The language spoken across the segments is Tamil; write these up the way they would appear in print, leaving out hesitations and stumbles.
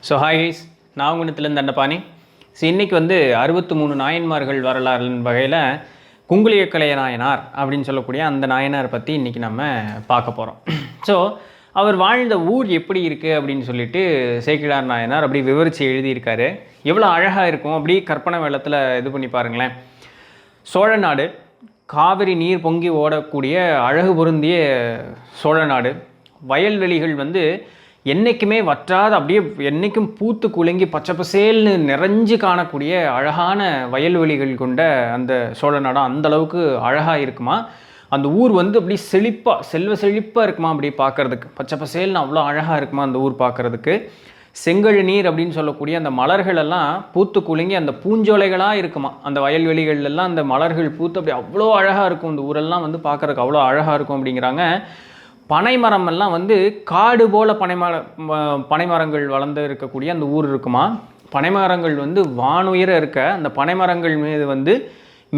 ஸோ ஹாய் கைஸ், நான் உங்கள் Nithilan Dhandapani. ஸோ இன்றைக்கி வந்து 63 நாயன்மார்கள் வரலாறுன்னு வகையில் குங்குலிய கலைய நாயனார் அப்படின்னு சொல்லக்கூடிய அந்த நாயனார் பற்றி இன்றைக்கி நம்ம பார்க்க போகிறோம். ஸோ அவர் வாழ்ந்த ஊர் எப்படி இருக்குது அப்படின்னு சொல்லிட்டு சேக்கிழார் நாயனார் அப்படி விவரித்து எழுதியிருக்காரு. எவ்வளோ அழகாக இருக்கும் அப்படி கற்பனை வெள்ளத்தில் இது பண்ணி பாருங்களேன். சோழ நாடு, காவிரி நீர் பொங்கி ஓடக்கூடிய அழகு பொருந்திய சோழ நாடு. வயல்வெளிகள் வந்து என்றைக்குமே வற்றாத அப்படியே என்றைக்கும் பூத்து குலுங்கி பச்சை பசேல்னு நிறைஞ்சு காணக்கூடிய அழகான வயல்வெளிகள் கொண்ட அந்த சோழ நாடம் அந்தளவுக்கு அழகாக இருக்குமா. அந்த ஊர் வந்து அப்படி செழிப்பாக செழிப்பாக இருக்குமா, அப்படி பார்க்குறதுக்கு பச்சை பசேல்னு அவ்வளோ அழகாக இருக்குமா அந்த ஊர் பார்க்குறதுக்கு. செங்கழு நீர் அப்படின்னு சொல்லக்கூடிய அந்த மலர்களெல்லாம் பூத்து குலுங்கி அந்த பூஞ்சோலைகளாக இருக்குமா. அந்த வயல்வெளிகள்லாம் அந்த மலர்கள் பூத்து அப்படி அவ்வளோ அழகாக இருக்கும். இந்த ஊரெல்லாம் வந்து பார்க்குறதுக்கு அவ்வளோ அழகாக இருக்கும் அப்படிங்கிறாங்க. பனைமரம் எல்லாம் வந்து காடு போல் பனைமரங்கள் வளர்ந்து இருக்கக்கூடிய அந்த ஊர் இருக்குமா. பனைமரங்கள் வந்து வானுயர இருக்க அந்த பனைமரங்கள் மீது வந்து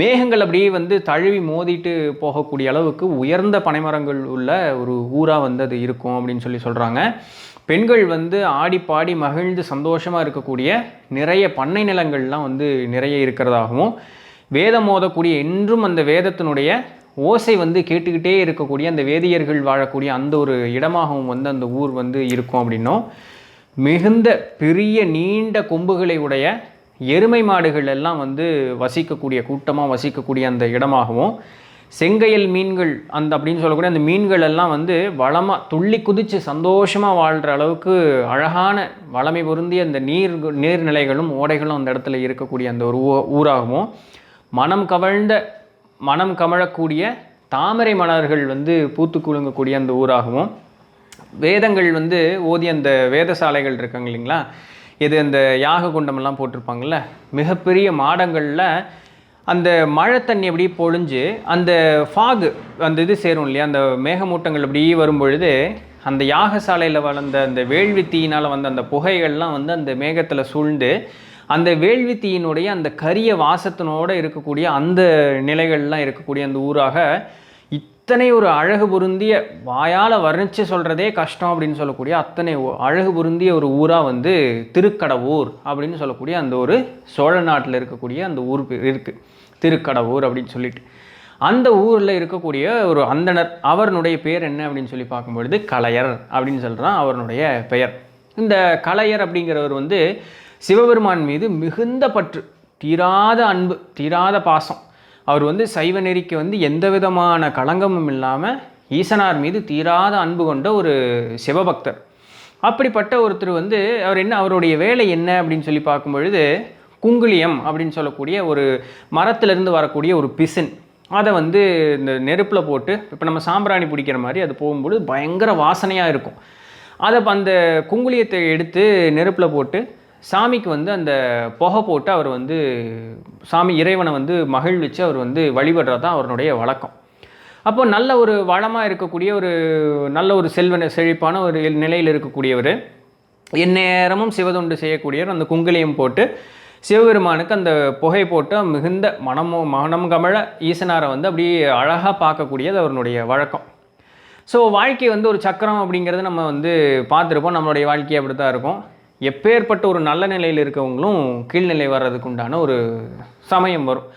மேகங்கள் அப்படியே வந்து தழுவி மோதிட்டு போகக்கூடிய அளவுக்கு உயர்ந்த பனைமரங்கள் உள்ள ஒரு ஊராக வந்து அது இருக்கும் அப்படின்னு சொல்கிறாங்க. பெண்கள் வந்து ஆடி பாடி மகிழ்ந்து சந்தோஷமாக இருக்கக்கூடிய நிறைய பண்ணை நிலங்கள்லாம் வந்து நிறைய இருக்கிறதாகவும், வேதம் மோதக்கூடிய என்றும் அந்த வேதத்தினுடைய ஓசை வந்து கேட்டுக்கிட்டே இருக்கக்கூடிய அந்த வேதியர்கள் வாழக்கூடிய அந்த ஒரு இடமாகவும் வந்து அந்த ஊர் வந்து இருக்கும் அப்படின்னும், மிகுந்த பெரிய நீண்ட கொம்புகளை உடைய எருமை மாடுகள் எல்லாம் வந்து வசிக்கக்கூடிய கூட்டமாக வசிக்கக்கூடிய அந்த இடமாகவும், செங்கையல் மீன்கள் அந்த அப்படின்னு சொல்லக்கூடிய அந்த மீன்கள் எல்லாம் வந்து வளமாக துள்ளி குதித்து சந்தோஷமாக வாழ்கிற அளவுக்கு அழகான வளமை பொருந்திய அந்த நீர்நிலைகளும் ஓடைகளும் அந்த இடத்துல இருக்கக்கூடிய அந்த ஒரு ஊராகவும், மனம் கமழக்கூடிய தாமரை மலர்கள் வந்து பூத்து குலுங்கக்கூடிய அந்த ஊராகவும், வேதங்கள் வந்து ஓதி அந்த வேதசாலைகள் இருக்காங்க இல்லைங்களா, இது அந்த யாக குண்டமெல்லாம் போட்டிருப்பாங்கள்ல, மிகப்பெரிய மாடங்களில் அந்த மழை தண்ணி அப்படி பொழிஞ்சு அந்த ஃபாகு அந்த இது சேரும் இல்லையா, அந்த மேகமூட்டங்கள் அப்படி வரும்பொழுது அந்த யாகசாலையில் வளர்ந்த அந்த வேள்வி தீயினால் வந்த அந்த புகைகள்லாம் வந்து அந்த மேகத்தில் சூழ்ந்து அந்த வேள்வி தீயினுடைய அந்த கரிய வாசத்தினோடு இருக்கக்கூடிய அந்த நிலைகள்லாம் இருக்கக்கூடிய அந்த ஊராக இத்தனை ஒரு அழகு பொருந்திய வாயால் வர்ணித்து சொல்கிறதே கஷ்டம் அப்படின்னு சொல்லக்கூடிய அத்தனை அழகு பொருந்திய ஒரு ஊராக வந்து திருக்கடவூர் அப்படின்னு சொல்லக்கூடிய அந்த ஒரு சோழ நாட்டில் இருக்கக்கூடிய அந்த ஊர் இருக்குது, திருக்கடவூர் அப்படின்னு சொல்லிட்டு. அந்த ஊரில் இருக்கக்கூடிய ஒரு அந்தணர், அவருடைய பேர் என்ன அப்படின்னு சொல்லி பார்க்கும்பொழுது கலையர் அப்படின்னு சொல்கிறான் அவருடைய பெயர். இந்த கலையர் அப்படிங்கிறவர் வந்து சிவபெருமான் மீது மிகுந்த பற்று, தீராத அன்பு, தீராத பாசம். அவர் வந்து சைவ நெறிக்கு வந்து எந்த விதமான களங்கமும் இல்லாமல் ஈசனார் மீது தீராத அன்பு கொண்ட ஒரு சிவபக்தர். அப்படிப்பட்ட ஒருத்தர் வந்து அவருடைய வேலை என்ன அப்படின்னு சொல்லி பார்க்கும்பொழுது, குங்குலியம் அப்படின்னு சொல்லக்கூடிய ஒரு மரத்திலிருந்து வரக்கூடிய ஒரு பிசின், அதை வந்து இந்த நெருப்பில் போட்டு, இப்போ நம்ம சாம்பிராணி பிடிக்கிற மாதிரி அது போகும்போது பயங்கர வாசனையாக இருக்கும். அதை அந்த குங்குலியத்தை எடுத்து நெருப்பில் போட்டு சாமிக்கு வந்து அந்த புகை போட்டு அவர் வந்து சாமி இறைவனை வந்து மகிழ்விச்சு அவர் வந்து வழிபடுறது தான் அவருடைய வழக்கம். அப்போ நல்ல ஒரு வளமாக இருக்கக்கூடிய ஒரு நல்ல ஒரு செழிப்பான ஒரு நிலையில் இருக்கக்கூடியவர், எந்நேரமும் சிவதொண்டு செய்யக்கூடியவர், அந்த குங்குலியம் போட்டு சிவபெருமானுக்கு அந்த புகை போட்டு மிகுந்த மனம் கமழ ஈசனாரை வந்து அப்படியே அழகாக பார்க்கக்கூடியது அவருடைய வழக்கம். ஸோ வாழ்க்கை வந்து ஒரு சக்கரம் அப்படிங்கிறது நம்ம வந்து பார்த்துருப்போம். நம்மளுடைய வாழ்க்கை அப்படி தான் இருக்கும். எப்பேற்பட்ட ஒரு நல்ல நிலையில் இருக்கவங்களும் கீழ்நிலை வர்றதுக்கு உண்டான ஒரு சமயம் வரும்.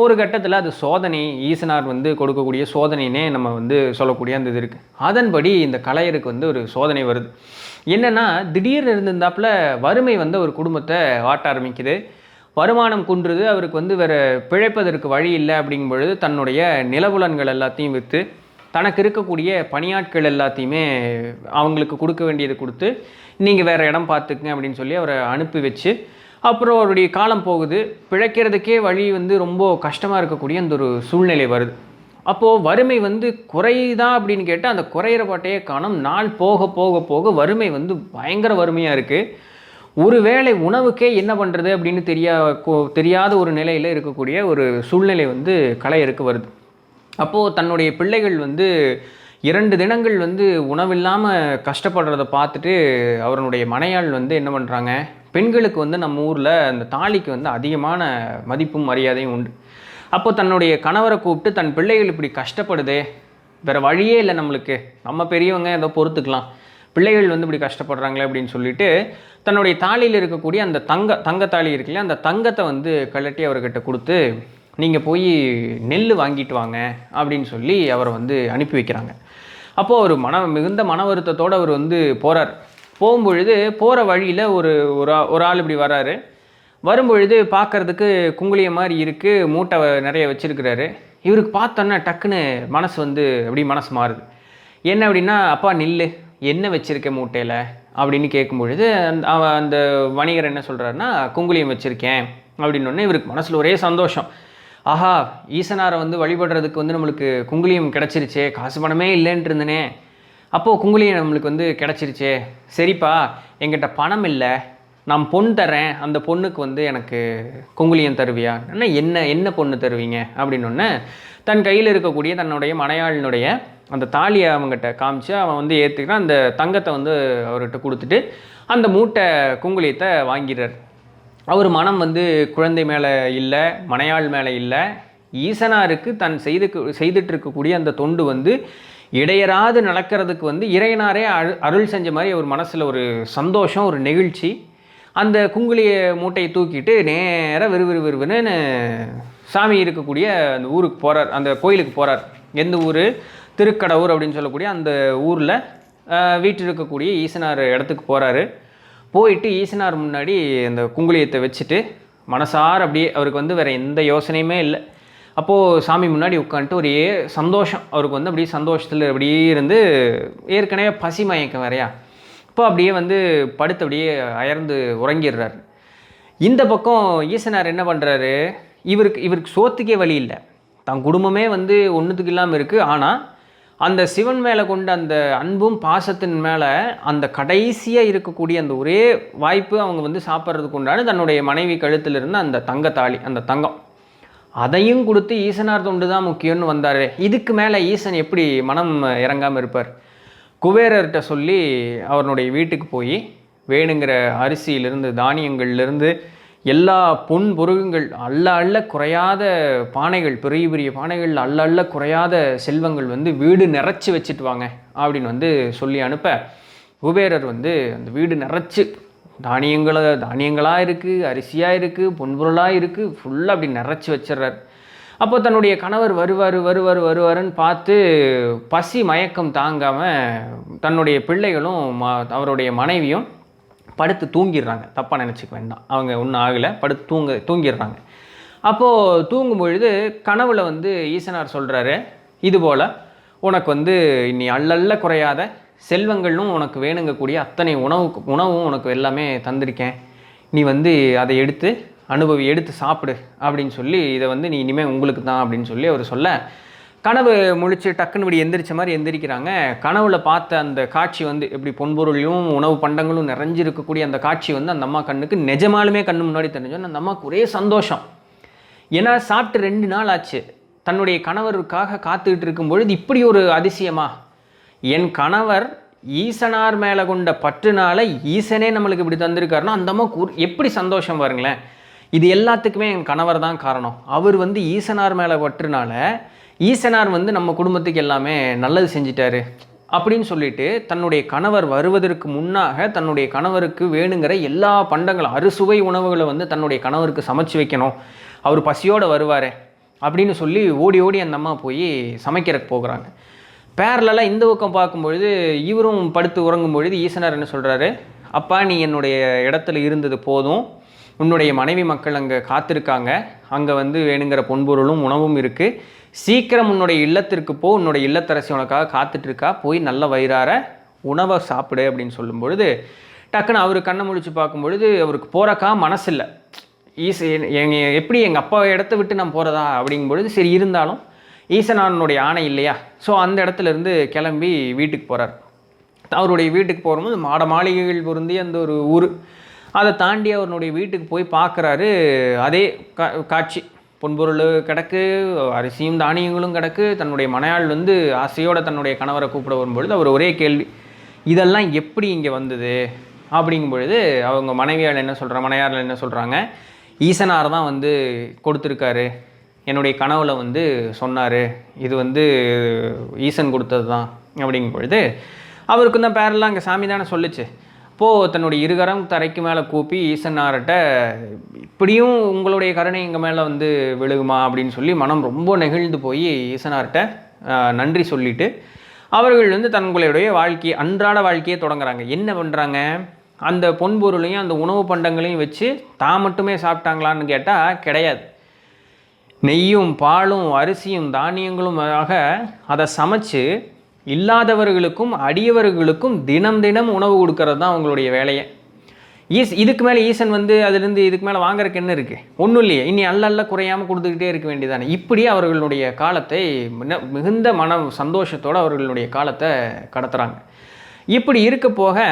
ஒரு கட்டத்தில் அது சோதனை, ஈசனார் வந்து கொடுக்கக்கூடிய சோதனைனே நம்ம வந்து சொல்லக்கூடிய அந்த இது இருக்குது. அதன்படி இந்த கலையருக்கு வந்து ஒரு சோதனை வருது. என்னென்னா, திடீர்னு இருந்திருந்தாப்புல வறுமை வந்து ஒரு குடும்பத்தை வாட்ட ஆரம்பிக்குது. வருமானம் குன்றுது. அவருக்கு வந்து வேறு பிழைப்பதற்கு வழி இல்லை அப்படிங்கும் பொழுது தன்னுடைய நிலபுலன்கள் எல்லாத்தையும் விற்று தனக்கு இருக்கக்கூடிய பணியாட்கள் எல்லாத்தையுமே அவங்களுக்கு கொடுக்க வேண்டியது கொடுத்து, நீங்கள் வேறு இடம் பார்த்துக்குங்க அப்படின்னு சொல்லி அவரை அனுப்பி வச்சு, அப்புறம் அவருடைய காலம் போகுது. பிழைக்கிறதுக்கே வழி வந்து ரொம்ப கஷ்டமாக இருக்கக்கூடிய அந்த ஒரு சூழ்நிலை வருது. அப்போது வறுமை வந்து குறையுதா அப்படின்னு கேட்டால் அந்த குறையிற பாட்டையே காணும். நாள் போக போக போக வறுமை வந்து பயங்கர வறுமையாக இருக்குது. ஒரு வேளை உணவுக்கே என்ன பண்ணுறது அப்படின்னு தெரியாத ஒரு நிலையில் இருக்கக்கூடிய ஒரு சூழ்நிலை வந்து கலையருக்கு வருது. அப்போது தன்னுடைய பிள்ளைகள் வந்து 2 தினங்கள் வந்து உணவில்லாமல் கஷ்டப்படுறதை பார்த்துட்டு அவருடைய மனையாள் வந்து என்ன பண்ணுறாங்க, பெண்களுக்கு வந்து நம்ம ஊரில் அந்த தாலிக்கு வந்து அதிகமான மதிப்பும் மரியாதையும் உண்டு. அப்போ தன்னுடைய கணவரை கூப்பிட்டு, தன் பிள்ளைகள் இப்படி கஷ்டப்படுதே, வேறு வழியே இல்லை நம்மளுக்கு, நம்ம பெரியவங்க ஏதோ பொறுத்துக்கலாம், பிள்ளைகள் வந்து இப்படி கஷ்டப்படுறாங்களே அப்படின்னு சொல்லிட்டு தன்னுடைய தாலியில் இருக்கக்கூடிய அந்த தங்கத்தாலி இருக்கு இல்லையா, அந்த தங்கத்தை வந்து கழட்டி அவர்கிட்ட கொடுத்து நீங்கள் போய் நெல் வாங்கிட்டு வாங்க அப்படின்னு சொல்லி அவரை வந்து அனுப்பி வைக்கிறாங்க. அப்போது அவர் மிகுந்த மன வருத்தத்தோடு அவர் வந்து போகிறார். போகும்பொழுது போகிற வழியில் ஒரு ஆள் இப்படி வராரு. வரும்பொழுது பார்க்குறதுக்கு குங்குளிய மாதிரி இருக்குது, மூட்டை நிறைய வச்சுருக்கிறாரு. இவருக்கு பார்த்தோன்னா டக்குன்னு மனசு வந்து அப்படி மனசு மாறுது. என்ன அப்படின்னா, அப்பா நில்லு, என்ன வச்சுருக்க மூட்டையில் அப்படின்னு கேட்கும்பொழுது அந்த வணிகர் என்ன சொல்கிறாருன்னா, குங்குளியம் வச்சுருக்கேன் அப்படின்னோடனே இவருக்கு மனசில் ஒரே சந்தோஷம். ஆஹா, ஈசனாரை வந்து வழிபடுறதுக்கு வந்து நம்மளுக்கு குங்குளியம் கிடச்சிருச்சே, காசு பணமே இல்லைன்ட்டு இருந்தனே, அப்போது குங்குளியம் நம்மளுக்கு வந்து கிடச்சிருச்சே. சரிப்பா, என்கிட்ட பணம் இல்லை, நான் பொன் தரேன், அந்த பொண்ணுக்கு வந்து எனக்கு குங்குளியம் தருவியா? என்ன பொண்ணு தருவீங்க அப்படின்னொன்னே தன் கையில் இருக்கக்கூடிய தன்னுடைய மனையாளினுடைய அந்த தாலியை அவங்ககிட்ட காமிச்சு அவன் வந்து ஏற்றுக்கிறான். அந்த தங்கத்தை வந்து அவர்கிட்ட கொடுத்துட்டு அந்த மூட்டை குங்குளியத்தை வாங்கிடுறார். அவர் மனம் வந்து குழந்தை மேலே இல்லை, மனையாள் மேலே இல்லை, ஈசனாருக்கு தன் செய்துட்டு இருக்கக்கூடிய அந்த தொண்டு வந்து இடையராது நடக்கிறதுக்கு வந்து இறையனாரே அருள் செஞ்ச மாதிரி அவர் மனசில் ஒரு சந்தோஷம், ஒரு நெகிழ்ச்சி. அந்த குங்குளிய மூட்டையை தூக்கிட்டு நேராக விறுவிறுன்னு சாமி இருக்கக்கூடிய அந்த ஊருக்கு போகிறார், அந்த கோயிலுக்கு போகிறார். எந்த ஊர்? திருக்கடவுர் அப்படின்னு சொல்லக்கூடிய அந்த ஊரில் வீட்டில் இருக்கக்கூடிய ஈசனார் இடத்துக்கு போகிறாரு. போயிட்டு ஈசனார் முன்னாடி அந்த குங்குளியத்தை வச்சுட்டு மனசார அப்படியே, அவருக்கு வந்து வேறு எந்த யோசனையுமே இல்லை. அப்போது சாமி முன்னாடி உட்காந்துட்டு ஒரே சந்தோஷம், அவருக்கு வந்து அப்படியே சந்தோஷத்தில் அப்படியே இருந்து, ஏற்கனவே பசி மயக்கம் வேறையா, இப்போ அப்படியே வந்து படுத்து அப்படியே அயர்ந்து உறங்கிடுறார். இந்த பக்கம் ஈசனார் என்ன பண்ணுறாரு, இவருக்கு சோத்துக்கே வழி இல்லை, தன் குடும்பமே வந்து ஒன்றுத்துக்கு இல்லாமல் இருக்குது. ஆனால் அந்த சிவன் மேலே கொண்ட அந்த அன்பும் பாசத்தின் மேலே அந்த கடைசியாக இருக்கக்கூடிய அந்த ஒரே வாய்ப்பு அவங்க வந்து சாப்பிட்றதுக்கு உண்டான தன்னுடைய மனைவி கழுத்தில் இருந்த அந்த தங்கத்தாலி, அந்த தங்கம், அதையும் கொடுத்து ஈசனார் தொண்டு தான் முக்கியம்னு வந்தார். இதுக்கு மேலே ஈசன் எப்படி மனம் இறங்காமல் இருப்பார்? குபேரர்கிட்ட சொல்லி அவருடைய வீட்டுக்கு போய் வேணுங்கிற அரிசியிலிருந்து தானியங்கள்லேருந்து எல்லா பொன் பொருள்கள், அள்ள குறையாத பானைகள், பெரிய பெரிய பானைகள், அள்ள குறையாத செல்வங்கள் வந்து வீடு நிறைச்சி வச்சுட்டு வாங்க அப்படின்னு வந்து சொல்லி அனுப்ப, குபேரர் வந்து அந்த வீடு நிறைச்சி தானியங்களாக இருக்குது, அரிசியாக இருக்குது, பொன்பொருளாக இருக்குது, ஃபுல்லாக அப்படி நிறைச்சி வச்சிட்றார். அப்போ தன்னுடைய கணவர் வருவாருன்னு பார்த்து பசி மயக்கம் தாங்காமல் தன்னுடைய பிள்ளைகளும் அவருடைய மனைவியும் படுத்து தூங்கிடுறாங்க. தப்பாக நினச்சிக்க வேண்டாம், அவங்க ஒன்றும் ஆகலை, படுத்து தூங்கிடுறாங்க. அப்போது தூங்கும் பொழுது கனவுல வந்து ஈசனார் சொல்கிறாரு, இதுபோல் உனக்கு வந்து இனி அள்ளல்ல குறையாத செல்வங்களும் உனக்கு வேணுங்கக்கூடிய அத்தனை உணவும் உனக்கு எல்லாமே தந்திருக்கேன், நீ வந்து அதை எடுத்து சாப்பிடு அப்படின்னு சொல்லி, இதை வந்து நீ இனிமேல் உங்களுக்கு தான் அப்படின்னு சொல்லி அவர் சொல்ல, கனவு முழிச்சு டக்குன்னு இப்படி எந்திரிச்ச மாதிரி எந்திரிக்கிறாங்க. கனவுல பார்த்த அந்த காட்சி வந்து எப்படி பொன்பொருளையும் உணவு பண்டங்களும் நிறைஞ்சிருக்கக்கூடிய அந்த காட்சி வந்து அந்த அம்மா கண்ணுக்கு நிஜமாலுமே கண்ணு முன்னாடி தெரிஞ்சோன்னு அந்த அம்மாவுக்கு ஒரே சந்தோஷம். ஏன்னா சாப்பிட்டு 2 நாள் ஆச்சு, தன்னுடைய கணவருக்காக காத்துக்கிட்டு இருக்கும் பொழுது இப்படி ஒரு அதிசயமா, என் கணவர் ஈசனார் மேலே கொண்ட பற்றுனால ஈசனே நம்மளுக்கு இப்படி தந்திருக்காருன்னா அந்த அம்மாவுக்கு எப்படி சந்தோஷம் பாருங்களேன். இது எல்லாத்துக்குமே என் கணவர் தான் காரணம், அவர் வந்து ஈசனார் மேலே பற்றுனால ஈசனார் வந்து நம்ம குடும்பத்துக்கு எல்லாமே நல்லது செஞ்சிட்டாரு அப்படின்னு சொல்லிட்டு தன்னுடைய கணவர் வருவதற்கு முன்னாக தன்னுடைய கணவருக்கு வேணுங்கிற எல்லா பண்டங்களும், அறுசுவை உணவுகளை வந்து தன்னுடைய கணவருக்கு சமைச்சு வைக்கணும், அவர் பசியோடு வருவார் அப்படின்னு சொல்லி ஓடி அந்த அம்மா போய் சமைக்கிறதுக்கு போகிறாங்க. பேரலாக இந்த பக்கம் பார்க்கும்பொழுது இவரும் படுத்து உறங்கும் பொழுது ஈசனார் என்ன சொல்கிறாரு, அப்பா நீ என்னுடைய இடத்துல இருந்தது போதும், உன்னுடைய மனைவி மக்கள் அங்கே காத்திருக்காங்க, அங்கே வந்து வேணுங்கிற பொன்பொருளும் உணவும் இருக்குது, சீக்கிரம் உன்னுடைய இல்லத்திற்கு போ, உன்னுடைய இல்லத்தரசி உனக்காக காத்துட்ருக்கா, போய் நல்ல வயிறார உணவை சாப்பிடு அப்படின்னு சொல்லும் பொழுது டக்குன்னு அவர் கண்ணை முழிச்சு பார்க்கும்பொழுது அவருக்கு போகிறக்கா மனசு இல்லை. எப்படி எங்கள் அப்பா இடத்த விட்டு நான் போகிறதா அப்படிங்கும்பொழுது சரி இருந்தாலும் ஈசனானுடைய ஆணை இல்லையா, ஸோ அந்த இடத்துலேருந்து கிளம்பி வீட்டுக்கு போகிறார். அவருடைய வீட்டுக்கு போகும்போது மாளிகைகள் பொருந்திய அந்த ஒரு ஊர், அதை தாண்டி அவருடைய வீட்டுக்கு போய் பார்க்குறாரு. அதே காட்சி, பொன்பொருள் கிடக்கு, அரிசியும் தானியங்களும் கிடக்கு. தன்னுடைய மனையாள் வந்து ஆசையோடு தன்னுடைய கணவரை கூப்பிட வரும்பொழுது அவர் ஒரே கேள்வி, இதெல்லாம் எப்படி இங்கே வந்தது அப்படிங்கும் பொழுது அவங்க மனைவியால் என்ன சொல்கிறாங்க, ஈசனார் தான் வந்து கொடுத்துருக்காரு, என்னுடைய கனவுல வந்து சொன்னார், இது வந்து ஈசன் கொடுத்தது தான் அப்படிங்கும் பொழுது அவருக்கு தான் பேரெல்லாம் அங்கே சாமி தானே சொல்லிச்சு. தன்னுடைய இருகரம் தரைக்கு மேலே கூப்பி ஈசனார்கிட்ட இப்படியும் உங்களுடைய கருணை எங்கள் மேலே வந்து விழுகுமா அப்படின்னு சொல்லி மனம் ரொம்ப நெகிழ்ந்து போய் ஈசனார்கிட்ட நன்றி சொல்லிவிட்டு அவர்கள் வந்து தங்களுடைய வாழ்க்கையை அன்றாட வாழ்க்கையை தொடங்குறாங்க. என்ன பண்ணுறாங்க, அந்த பொன்பொருளையும் அந்த உணவு பண்டங்களையும் வச்சு தான் மட்டுமே சாப்பிட்டாங்களான்னு கேட்டால் கிடையாது. நெய்யும் பாலும் அரிசியும் தானியங்களும் அதை சமைச்சு இல்லாதவர்களுக்கும் அடியவர்களுக்கும் தினம் தினம் உணவு கொடுக்கறது தான் அவங்களுடைய வேலையை. இதுக்கு மேலே ஈசன் வந்து அதுலேருந்து இதுக்கு மேலே வாங்குறதுக்கு என்ன இருக்குது? ஒன்றும் இல்லையே, இனி அல்ல குறையாமல் கொடுத்துக்கிட்டே இருக்க வேண்டியதானே. இப்படி அவர்களுடைய காலத்தை மிகுந்த மன சந்தோஷத்தோடு அவர்களுடைய காலத்தை கடத்துகிறாங்க. இப்படி இருக்க போக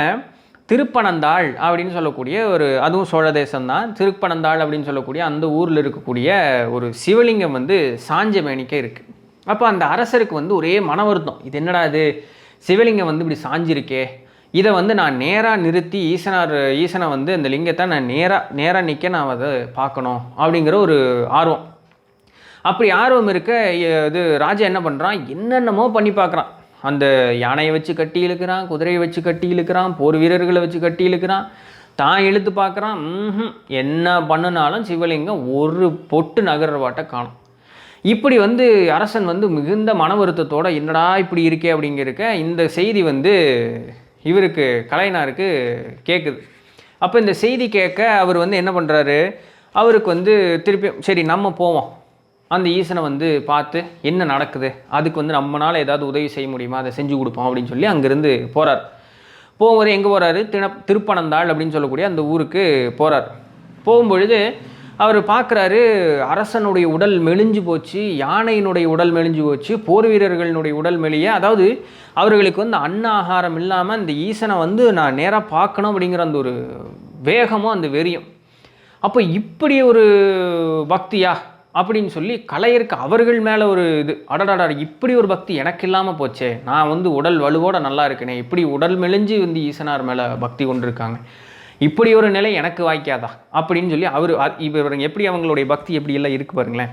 திருப்பனந்தாள் அப்படின்னு சொல்லக்கூடிய அதுவும் சோழ தேசம்தான். திருப்பனந்தாள் அப்படின்னு சொல்லக்கூடிய அந்த ஊரில் இருக்கக்கூடிய ஒரு சிவலிங்கம் வந்து சாஞ்ச மேனிக்கே இருக்குது. அப்போ அந்த அரசருக்கு வந்து ஒரே மன வருத்தம், இது என்னடா இது சிவலிங்கம் வந்து இப்படி சாஞ்சிருக்கே, இதை வந்து நான் நேராக நிறுத்தி ஈசனை வந்து அந்த லிங்கத்தை நான் நேராக நிற்க நான் அதை பார்க்கணும் அப்படிங்கிற ஒரு ஆர்வம். அப்படி ஆர்வம் இருக்க இது ராஜா என்ன பண்ணுறான், என்னென்னமோ பண்ணி பார்க்குறான். அந்த யானையை வச்சு கட்டி இழுக்கிறான், குதிரையை வச்சு கட்டி இழுக்கிறான், போர் வீரர்களை வச்சு கட்டி இழுக்கிறான், தான் இழுத்து பார்க்குறான். என்ன பண்ணினாலும் சிவலிங்கம் ஒரு பொட்டு நகர்வாட்டை காணும். இப்படி வந்து அரசன் வந்து மிகுந்த மன வருத்தத்தோடு என்னடா இப்படி இருக்கே அப்படிங்கிறக்க இந்த செய்தி வந்து இவருக்கு கலைஞருக்கு கேட்குது. அப்போ இந்த செய்தி கேட்க அவர் வந்து என்ன பண்ணுறாரு, அவருக்கு வந்து திருப்பி சரி நம்ம போவோம், அந்த ஈசனை வந்து பார்த்து என்ன நடக்குது, அதுக்கு வந்து நம்மளால் ஏதாவது உதவி செய்ய முடியுமா, அதை செஞ்சு கொடுப்போம் அப்படின்னு சொல்லி அங்கேருந்து போகிறார். போகும்போது எங்கே போகிறாரு, திருப்பனந்தாள் அப்படின்னு சொல்லக்கூடிய அந்த ஊருக்கு போகிறார். போகும்பொழுது அவர் பார்க்குறாரு, அரசனுடைய உடல் மெலிஞ்சு போச்சு, யானையினுடைய உடல் மெலிஞ்சு போச்சு, போர் வீரர்களினுடைய உடல் மெலிய, அதாவது அவர்களுக்கு வந்து அன்ன ஆகாரம் இல்லாமல் அந்த ஈசனை வந்து நான் நேராக பார்க்கணும் அப்படிங்கிற அந்த ஒரு வேகமும் அந்த வெறியும். அப்போ இப்படி ஒரு பக்தியா அப்படின்னு சொல்லி கலையருக்கு அவர்கள் மேலே ஒரு இது, அடடாடா இப்படி ஒரு பக்தி எனக்கு இல்லாமல் போச்சே, நான் வந்து உடல் வலுவோட நல்லா இருக்கேனே, இப்படி உடல் மெலிஞ்சு வந்து ஈசனார் மேலே பக்தி கொண்டு இருக்காங்க, இப்படி ஒரு நிலை எனக்கு வாய்க்காதா அப்படின்னு சொல்லி இவர் எப்படி அவங்களுடைய பக்தி எப்படி எல்லாம் இருக்குது பாருங்களேன்.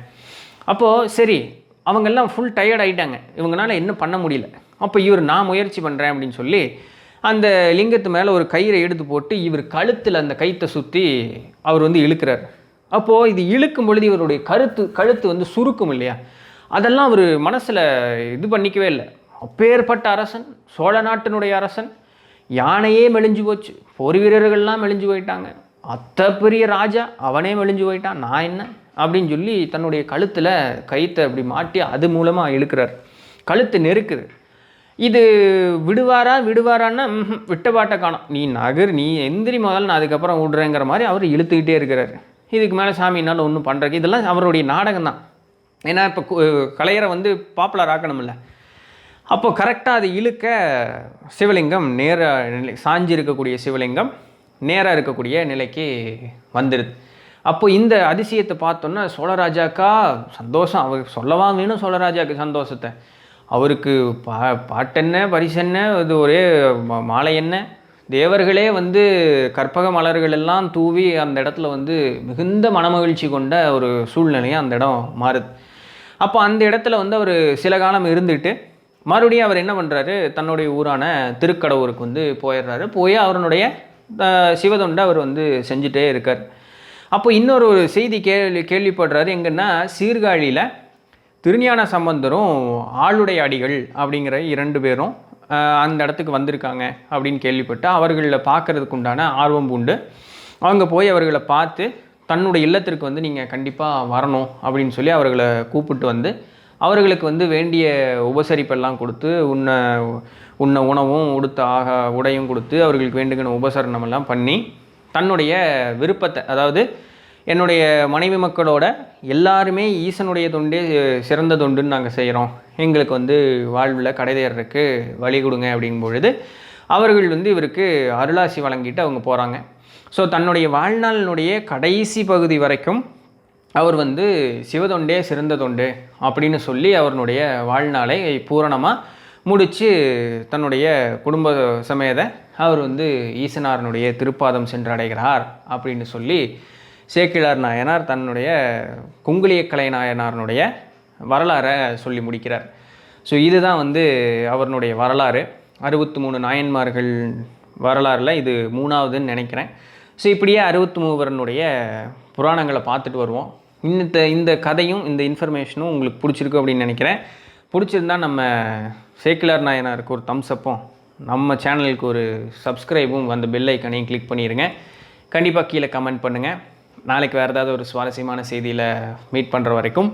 அப்போது சரி அவங்கெல்லாம் ஃபுல் டயர்ட் ஆகிட்டாங்க, இவங்களால என்ன பண்ண முடியல. அப்போ இவர் நான் முயற்சி பண்ணுறேன் அப்படின்னு சொல்லி அந்த லிங்கத்து மேலே ஒரு கயிறை எடுத்து போட்டு இவர் கழுத்தில் அந்த கயிற்றை சுற்றி அவர் வந்து இழுக்கிறார். அப்போது இது இழுக்கும் பொழுது இவருடைய கழுத்து வந்து சுருக்கும் இல்லையா, அதெல்லாம் அவர் மனசில் இது பண்ணிக்கவே இல்லை. அப்பேற்பட்ட அரசன், சோழ நாட்டினுடைய அரசன், யானையே மெலிஞ்சு போச்சு, போர் வீரர்கள்லாம் மெலிஞ்சு போயிட்டாங்க, அத்தை பெரிய ராஜா அவனே மெலிஞ்சு போயிட்டான், நான் என்ன அப்படின்னு சொல்லி தன்னுடைய கழுத்தில் கயிற்றை அப்படி மாட்டி அது மூலமாக இழுக்கிறார். கழுத்து நெருக்குது. இது விடுவாரான்னா விட்ட பாட்டை காணும், நீ எந்திரி முதல்ல நான் அதுக்கப்புறம் விடுறேங்கிற மாதிரி அவர் இழுத்துக்கிட்டே இருக்கிறார். இதுக்கு மேலே சாமினால் ஒன்றும் பண்ணுறக்கு, இதெல்லாம் அவருடைய நாடகம் தான். ஏன்னா இப்போ கலையரை வந்து பாப்புலர் ஆக்கணும்ல. அப்போ கரெக்டாக அது இழுக்க சிவலிங்கம் நேராக சாஞ்சி இருக்கக்கூடிய சிவலிங்கம் நேராக இருக்கக்கூடிய நிலைக்கு வந்துடுது. அப்போ இந்த அதிசயத்தை பார்த்தோன்னா சோழராஜாக்கா சந்தோஷம், அவருக்கு சொல்லவா வேணும் சோழராஜாவுக்கு சந்தோஷத்தை. அவருக்கு பாட்டென்ன பரிசென்ன, இது ஒரே மாலை என்ன, தேவர்களே வந்து கற்பக மலர்கள் எல்லாம் தூவி அந்த இடத்துல வந்து மிகுந்த மனமகிழ்ச்சி கொண்ட ஒரு சூழ்நிலையாக அந்த இடம் மாறுது. அப்போ அந்த இடத்துல வந்து அவர் சில காலம் இருந்துட்டு மறுபடியும் அவர் என்ன பண்ணுறாரு, தன்னுடைய ஊரான திருக்கடவுருக்கு வந்து போயிடுறாரு. போய் அவருடைய சிவதொண்டை அவர் வந்து செஞ்சுட்டே இருக்கார். அப்போ இன்னொரு செய்தி கேள்விப்படுறாரு. எங்கன்னா சீர்காழியில் திருஞான சம்பந்தரும் ஆளுடைய அடிகள் அப்படிங்கிற 2 பேரும் அந்த இடத்துக்கு வந்திருக்காங்க அப்படின்னு கேள்விப்பட்டு அவர்களில் பார்க்கறதுக்கு உண்டான ஆர்வம் உண்டு. அவங்க போய் அவர்களை பார்த்து தன்னுடைய இல்லத்திற்கு வந்து நீங்கள் கண்டிப்பாக வரணும் அப்படின்னு சொல்லி அவர்களை கூப்பிட்டு வந்து அவர்களுக்கு வந்து வேண்டிய உபசரிப்பெல்லாம் கொடுத்து உண்ண உணவும் உடையும் கொடுத்து அவர்களுக்கு வேண்டுகிற உபசரணமெல்லாம் பண்ணி தன்னுடைய விருப்பத்தை, அதாவது என்னுடைய மனைவி மக்களோட எல்லாருமே ஈசனுடைய தொண்டே சிறந்த தொண்டுன்னு நாங்கள் செய்கிறோம், எங்களுக்கு வந்து வாழ்வில் கடை தேர்றதுக்கு வழி கொடுங்க அப்படிங்கும் பொழுது அவர்கள் வந்து இவருக்கு அருளாசி வழங்கிட்டு அவங்க போகிறாங்க. ஸோ தன்னுடைய வாழ்நாளினுடைய கடைசி பகுதி வரைக்கும் அவர் வந்து சிவதொண்டே சிறந்த தொண்டு அப்படின்னு சொல்லி அவருடைய வாழ்நாளை பூரணமாக முடித்து தன்னுடைய குடும்ப சமேத அவர் வந்து ஈசனாரனுடைய திருப்பாதம் சென்றடைகிறார் அப்படின்னு சொல்லி சேக்கிழார் நாயனார் தன்னுடைய குங்குளிய கலை நாயனாரனுடைய வரலாறை சொல்லி முடிக்கிறார். ஸோ இதுதான் வந்து அவருடைய வரலாறு. 63 நாயன்மார்கள் வரலாறில் இது 3வதுன்னு நினைக்கிறேன். ஸோ இப்படியே 63 புராணங்களை பார்த்துட்டு வருவோம். இந்த கதையும் இந்த இன்ஃபர்மேஷனும் உங்களுக்கு பிடிச்சிருக்கு அப்படின்னு நினைக்கிறேன். பிடிச்சிருந்தா நம்ம சேக்கிலார் நாயனாருக்கு ஒரு தம்ஸ் அப்பும், நம்ம சேனலுக்கு ஒரு சப்ஸ்கிரைபும், அந்த பெல் ஐக்கனையும் கிளிக் பண்ணிடுங்க. கண்டிப்பாக கீழே கமெண்ட் பண்ணுங்கள். நாளைக்கு வேறு ஏதாவது ஒரு சுவாரஸ்யமான செய்தியில் மீட் பண்ணுற வரைக்கும்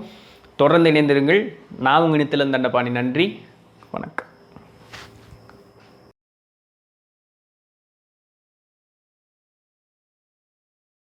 தொடர்ந்து இணைந்திருங்கள். நான் உங்கள் நித்திலன் தண்டபாணி. நன்றி, வணக்கம்.